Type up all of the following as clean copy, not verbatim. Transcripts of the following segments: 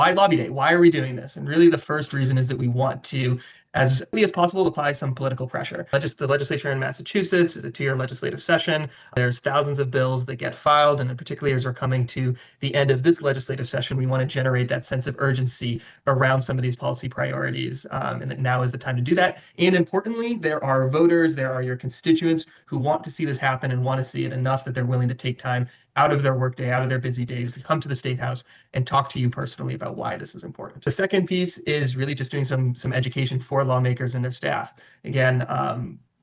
Why Lobby Day? Why are we doing this? And really the first reason is that we want to, as early as possible, apply some political pressure. The legislature in Massachusetts is a 2-year legislative session. There's thousands of bills that get filed, and particularly as we're coming to the end of this legislative session, we want to generate that sense of urgency around some of these policy priorities, and that now is the time to do that. And importantly, there are voters, there are your constituents who want to see this happen and want to see it enough that they're willing to take time out of their workday, out of their busy days to come to the State House and talk to you personally about why this is important. The second piece is really just doing some education for lawmakers and their staff. Again,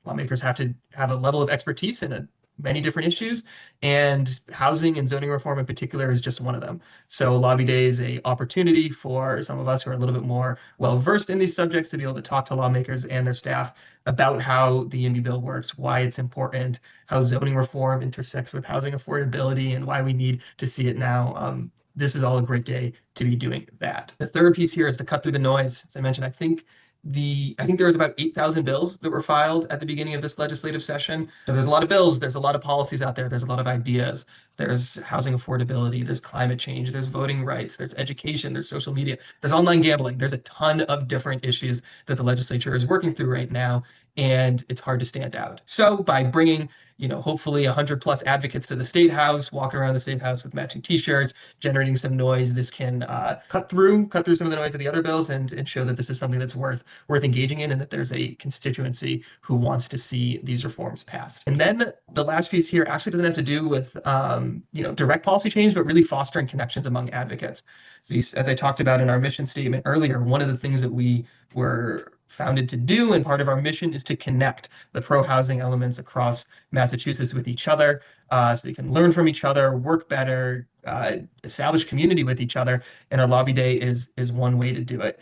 lawmakers have to have a level of expertise in many different issues, and housing and zoning reform in particular is just one of them. So Lobby Day is an opportunity for some of us who are a little bit more well-versed in these subjects to be able to talk to lawmakers and their staff about how the YIMBY bill works, why it's important, how zoning reform intersects with housing affordability, and why we need to see it now. This is all a great day to be doing that. The third piece here is to cut through the noise. As I mentioned, I think there was about 8,000 bills that were filed at the beginning of this legislative session. So there's a lot of bills, there's a lot of policies out there, there's a lot of ideas. There's housing affordability, there's climate change, there's voting rights, there's education, there's social media, there's online gambling. There's a ton of different issues that the legislature is working through right now, and it's hard to stand out. So by bringing, hopefully 100+ advocates to the State House, walking around the State House with matching t-shirts, generating some noise, this can cut through some of the noise of the other bills and show that this is something that's worth engaging in, and that there's a constituency who wants to see these reforms passed. And then the last piece here actually doesn't have to do with direct policy change, but really fostering connections among advocates. As I talked about in our mission statement earlier, one of the things that we were founded to do, and part of our mission, is to connect the pro-housing elements across Massachusetts with each other, so they can learn from each other, work better, establish community with each other. And our Lobby Day is one way to do it.